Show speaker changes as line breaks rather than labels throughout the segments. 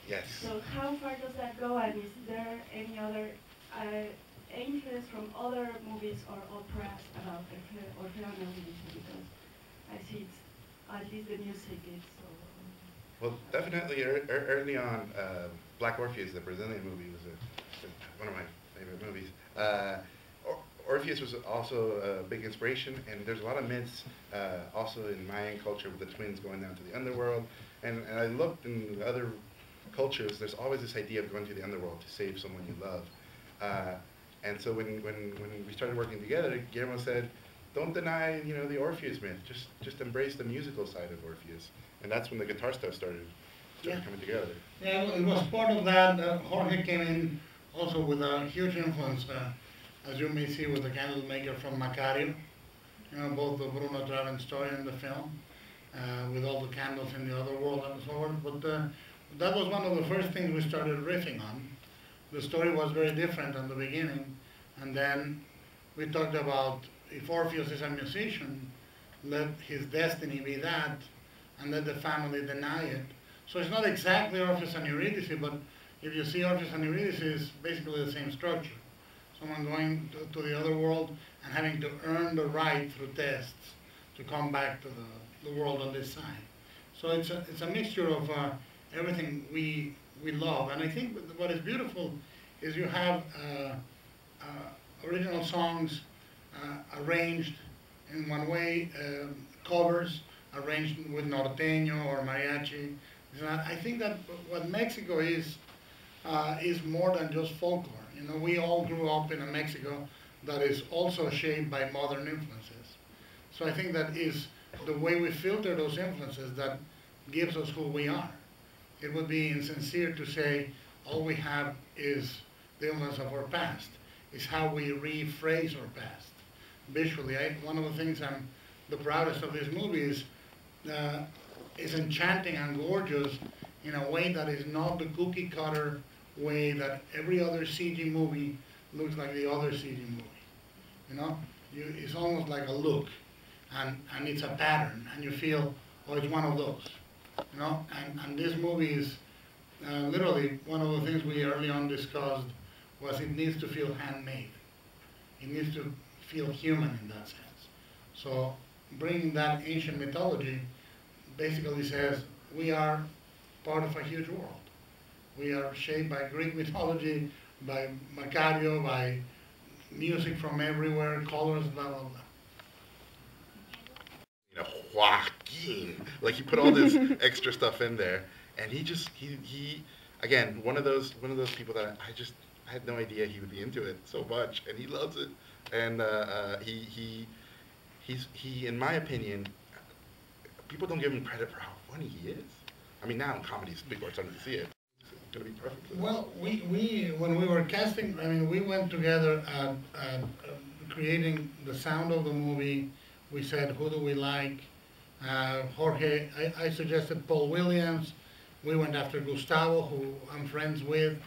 Yes.
So how far does that go, and is there any other influence from other movies or operas about Orfeo and Eurydice? Because I see it's, at least the music is so...
Well, definitely early on, Black Orpheus, the Brazilian movie, was one of my favorite movies. Orpheus was also a big inspiration, and there's a lot of myths also in Mayan culture with the twins going down to the underworld. And I looked in other cultures, there's always this idea of going to the underworld to save someone you love. And so when we started working together, Guillermo said, don't deny, the Orpheus myth, just embrace the musical side of Orpheus. And that's when the guitar stuff started coming together.
Yeah, it was part of that. Jorge came in also with a huge influence, as you may see, with the candle maker from Macario, both the Bruno Traven story in the film, with all the candles in the other world and so on. But that was one of the first things we started riffing on. The story was very different in the beginning, and then we talked about if Orpheus is a musician, let his destiny be that, and let the family deny it. So it's not exactly Orpheus and Eurydice, but if you see Orpheus and Eurydice, it's basically the same structure. Someone going to the other world and having to earn the right through tests to come back to the world on this side. So it's a mixture of everything we love. And I think what is beautiful is you have original songs arranged in one way, covers arranged with norteño or mariachi. I think that what Mexico is more than just folklore. We all grew up in a Mexico that is also shaped by modern influences. So I think that is the way we filter those influences that gives us who we are. It would be insincere to say all we have is the influence of our past. It's how we rephrase our past. Visually, one of the things I'm the proudest of this movie is enchanting and gorgeous in a way that is not the cookie cutter way that every other CG movie looks like the other CG movie. It's almost like a look, and it's a pattern, and you feel, oh, it's one of those. And this movie is literally one of the things we early on discussed was it needs to feel handmade. It needs to feel human in that sense. So bringing that ancient mythology basically says we are part of a huge world. We are shaped by Greek mythology, by Macario, by music from everywhere, colors, blah, blah, blah.
Joaquin, like he put all this extra stuff in there, and he again, one of those people that I had no idea he would be into it so much, and he loves it. And he, in my opinion, people don't give him credit for how funny he is. I mean, now in comedies, people are starting to see it. It's going to be perfect.
Well, when we were casting, we went together at creating the sound of the movie. We said, who do we like? Jorge, I suggested Paul Williams. We went after Gustavo, who I'm friends with,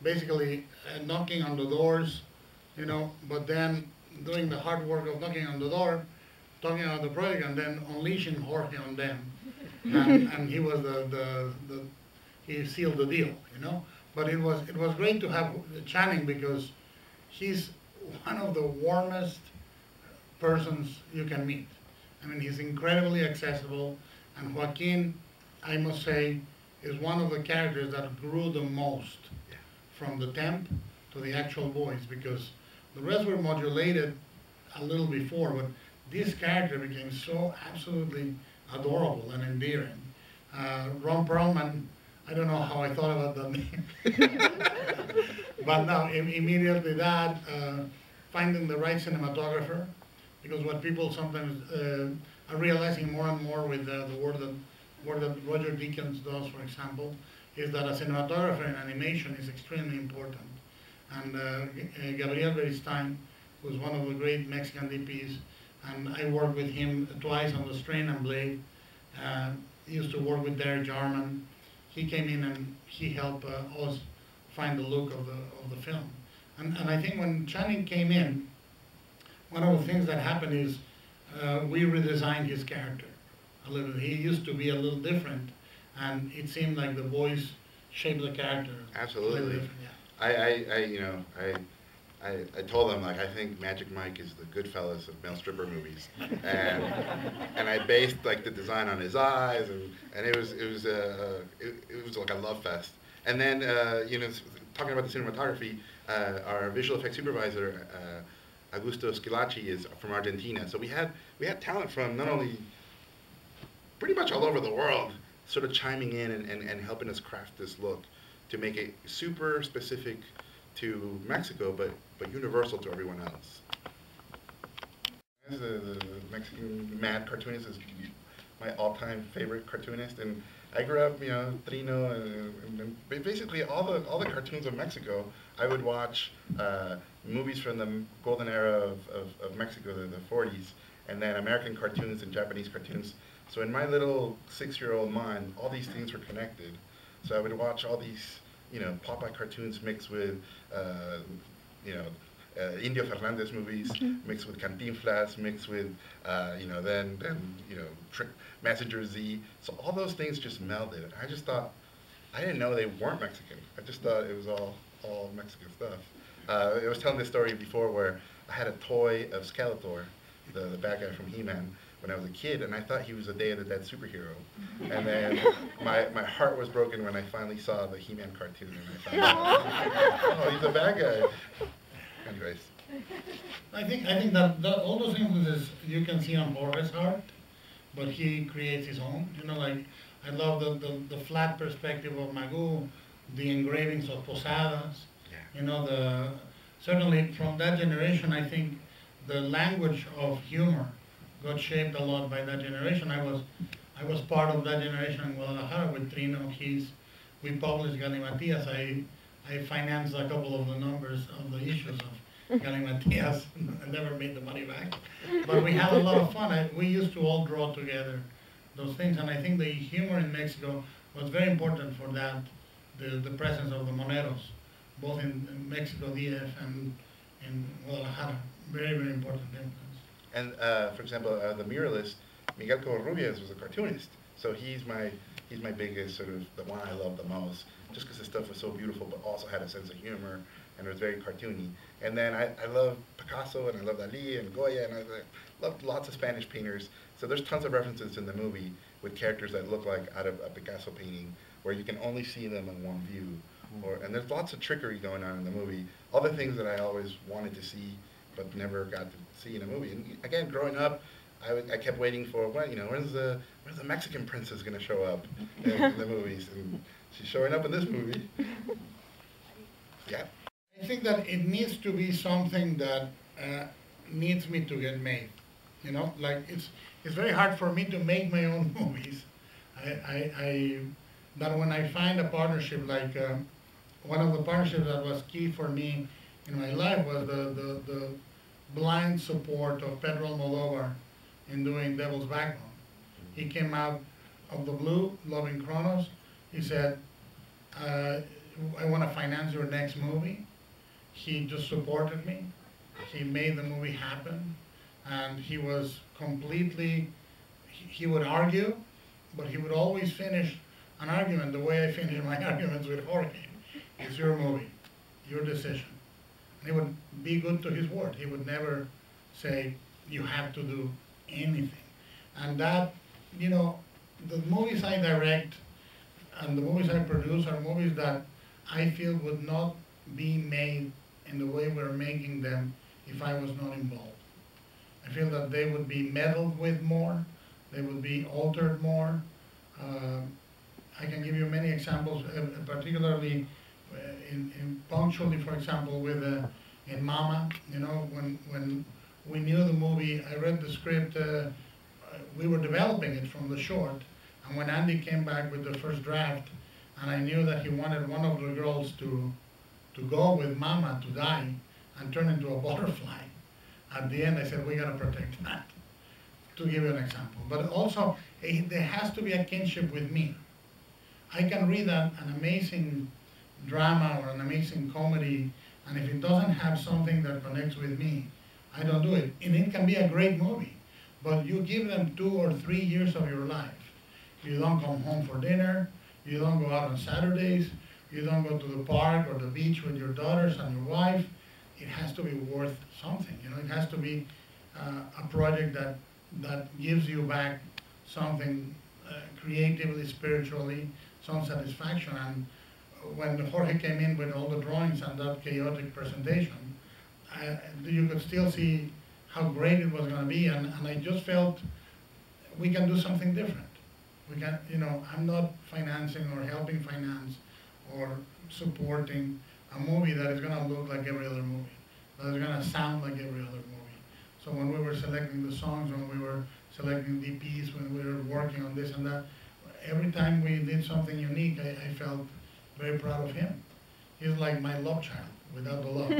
basically knocking on the doors, but then doing the hard work of knocking on the door, talking about the project, and then unleashing Jorge on them. And he was he sealed the deal, But it was great to have Channing because he's one of the warmest persons you can meet. He's incredibly accessible, and Joaquin, I must say, is one of the characters that grew the most from the temp to the actual voice, because the rest were modulated a little before, but this character became so absolutely adorable and endearing. Ron Perlman, I don't know how I thought about that name. But now, immediately that, finding the right cinematographer, because what people sometimes are realizing more and more with the work that Roger Deakins does, for example, is that a cinematographer in animation is extremely important. And Gabriel Beristain, who's one of the great Mexican DPs, and I worked with him twice on The Strain and Blade. He used to work with Derek Jarman. He came in and he helped us find the look of the film. And I think when Channing came in, one of the things that happened is we redesigned his character a little. He used to be a little different, and it seemed like the voice shaped the character.
Absolutely.
Yeah.
I told them, like, I think Magic Mike is the Goodfellas of male stripper movies, and I based like the design on his eyes, and it was like a love fest. And then talking about the cinematography, our visual effects supervisor Augusto Schilacci is from Argentina, so we had talent from not only pretty much all over the world, sort of chiming in and helping us craft this look to make it super specific to Mexico, but universal to everyone else. The Mexican mad cartoonist is my all-time favorite cartoonist, and I grew up, Trino, and basically all the cartoons of Mexico. I would watch movies from the golden era of Mexico, the 40s, and then American cartoons and Japanese cartoons. So in my little 6-year-old mind, all these things were connected. So I would watch all these, Popeye cartoons mixed with, Indio Fernandez movies, mixed with Cantinflas, mixed with, Messenger Z. So all those things just melded. I just thought, I didn't know they weren't Mexican. I just thought it was all Mexican stuff. I was telling this story before where I had a toy of Skeletor, the bad guy from He-Man, when I was a kid, and I thought he was a Day of the Dead superhero. And then my heart was broken when I finally saw the He-Man cartoon, and I found out, oh, he's a bad guy. Anyways.
I think that all those influences you can see on Jorge's art, but he creates his own. Like I love the flat perspective of Magoo, the engravings of Posadas. Yeah. Certainly from that generation, I think the language of humor got shaped a lot by that generation. I was part of that generation in Guadalajara with Trino. We published Galimatías. I financed a couple of the numbers of the issues of Galimatías. I never made the money back. But we had a lot of fun. We used to all draw together those things. And I think the humor in Mexico was very important for that, the presence of the Moneros, both in Mexico, DF, and in Guadalajara. Very, very important influence.
And for example, the muralist, Miguel Covarrubias was a cartoonist. So he's my biggest sort of, the one I love the most, just because his stuff was so beautiful, but also had a sense of humor, and it was very cartoony. And then I love Picasso, and I love Dalí, and Goya, and I love lots of Spanish painters. So there's tons of references in the movie with characters that look like out of a Picasso painting, where you can only see them in one view. And there's lots of trickery going on in the movie. All the things that I always wanted to see, but never got to see in a movie. And again, growing up, I kept waiting for, when's the Mexican princess going to show up in the movies? And she's showing up in this movie. Yeah.
I think that it needs to be something that needs me to get made. Like it's very hard for me to make my own movies. That when I find a partnership, like one of the partnerships that was key for me in my life was the blind support of Pedro Almodóvar in doing Devil's Backbone. He came out of the blue, loving Kronos. He said, I want to finance your next movie. He just supported me. He made the movie happen. And he was completely, he would argue, but he would always finish an argument the way I finish my arguments with Jorge. It's your movie, your decision. And he would be good to his word. He would never say, you have to do anything. And that, the movies I direct and the movies I produce are movies that I feel would not be made in the way we're making them if I was not involved. I feel that they would be meddled with more, they would be altered more. I can give you many examples, particularly in punctually, for example, with in Mama. When we knew the movie, I read the script. We were developing it from the short, and when Andy came back with the first draft, and I knew that he wanted one of the girls to go with Mama to die and turn into a butterfly. At the end, I said, we gotta protect that, to give you an example. But also, there has to be a kinship with me. I can read an amazing drama or an amazing comedy, and if it doesn't have something that connects with me, I don't do it. And it can be a great movie, but you give them 2 or 3 years of your life. You don't come home for dinner. You don't go out on Saturdays. You don't go to the park or the beach with your daughters and your wife. It has to be worth something. You know, it has to be a project that gives you back something creatively, spiritually, some satisfaction. And when Jorge came in with all the drawings and that chaotic presentation, you could still see how great it was going to be. And I just felt we can do something different. We can, you know, I'm not financing or helping finance or supporting a movie that is going to look like every other movie, that is going to sound like every other movie. So when we were selecting the songs, when we were selecting DPs, when we were working on this and that, every time we did something unique, I felt very proud of him. He's like my love child, without the love.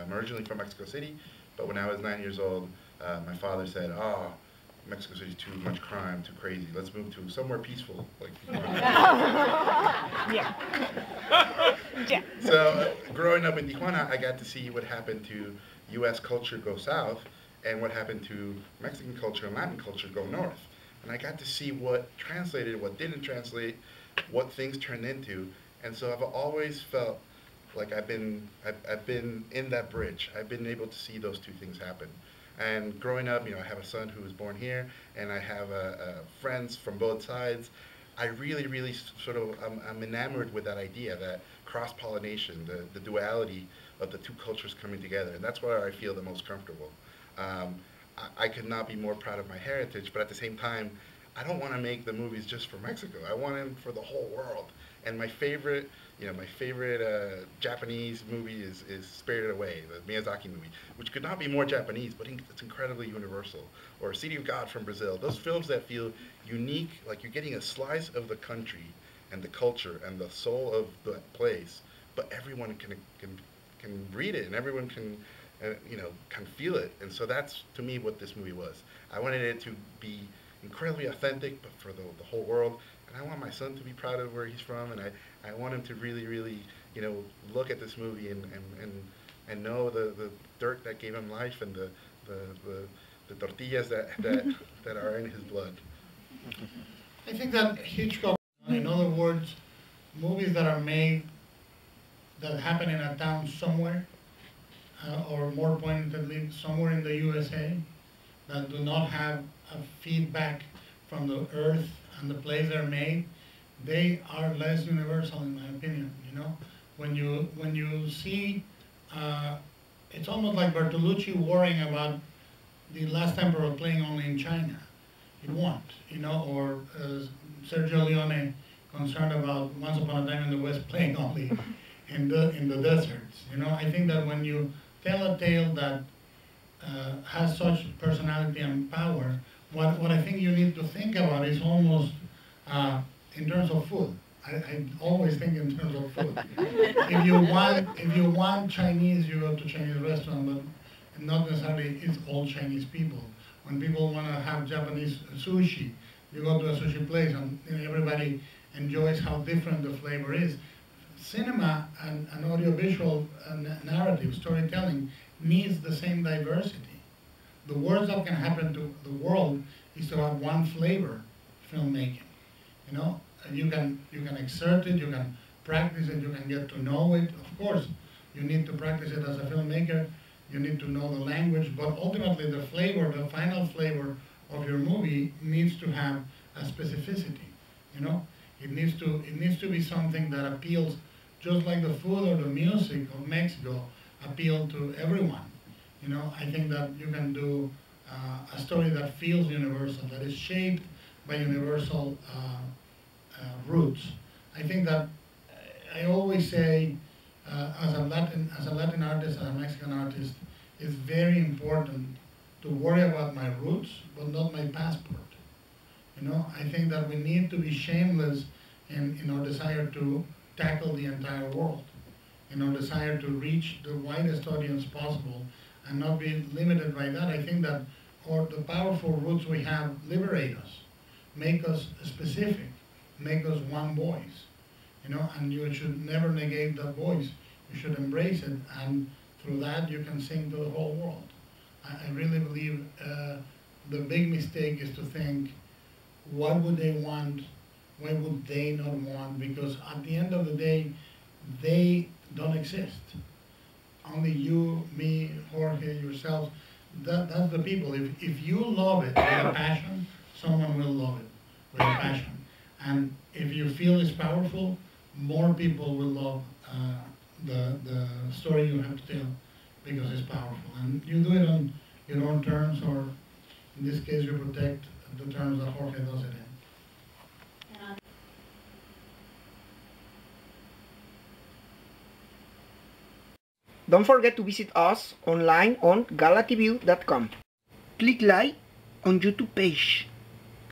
I'm originally from Mexico City, but when I was 9 years old, my father said, "Oh, Mexico City's too much crime, too crazy. Let's move to somewhere peaceful." Like,
yeah. Yeah.
So growing up in Tijuana, I got to see what happened to U.S. culture go south and what happened to Mexican culture and Latin culture go north. And I got to see what translated, what didn't translate, what things turned into. And so I've always felt like I've been in that bridge. I've been able to see those two things happen. And growing up, you know, I have a son who was born here, and I have friends from both sides. I really sort of, I'm enamored with that idea, that cross-pollination, the duality of the two cultures coming together, and that's where I feel the most comfortable. I could not be more proud of my heritage, but at the same time, I don't want to make the movies just for Mexico. I want them for the whole world. And my favorite, Japanese movie is Spirited Away, the Miyazaki movie, which could not be more Japanese, but it's incredibly universal. Or City of God from Brazil. Those films that feel unique, like you're getting a slice of the country and the culture and the soul of the place, but everyone can read it and everyone can feel it. And so that's, to me, what this movie was. I wanted it to be incredibly authentic, but for the whole world. And I want my son to be proud of where he's from, and I want him to really, look at this movie and know the dirt that gave him life and the tortillas that are in his blood.
I think that Hitchcock, in other words, movies that are made that happen in a town somewhere, or more pointedly, somewhere in the USA, that do not have a feedback from the earth and the place they're made, they are less universal, in my opinion. You know, when you see, it's almost like Bertolucci worrying about The Last Emperor playing only in China. It won't, or Sergio Leone concerned about Once Upon a Time in the West playing only in the deserts. I think that when you tell a tale that has such personality and power, what I think you need to think about is almost in terms of food. I always think in terms of food. If you want Chinese, you go to Chinese restaurant, but not necessarily it's all Chinese people. When people want to have Japanese sushi, you go to a sushi place and everybody enjoys how different the flavor is. Cinema and audiovisual narrative storytelling needs the same diversity. The worst that can happen to the world is to have one flavor filmmaking. You can exert it, you can practice it, you can get to know it. Of course, you need to practice it as a filmmaker. You need to know the language, but ultimately the flavor, the final flavor of your movie needs to have a specificity. It needs to be something that appeals, just like the food or the music of Mexico appeal to everyone. I think that you can do a story that feels universal, that is shaped by universal roots. I think that I always say, as a Latin artist, as a Mexican artist, it's very important to worry about my roots, but not my passport. I think that we need to be shameless in our desire to tackle the entire world, in our desire to reach the widest audience possible and not be limited by that. I think that the powerful roots we have liberate us, make us specific, make us one voice, and you should never negate that voice. You should embrace it, and through that you can sing to the whole world. I really believe the big mistake is to think, what would they want, what would they not want, because at the end of the day, they don't exist. Only you, me, Jorge, yourself, that's the people. If you love it with a passion, someone will love it with a passion. And if you feel it's powerful, more people will love the story you have to tell because it's powerful. And you do it on your own terms, or in this case, you protect the terms that Jorge does it in.
Don't forget to visit us online on Galatview.com. Click like on YouTube page.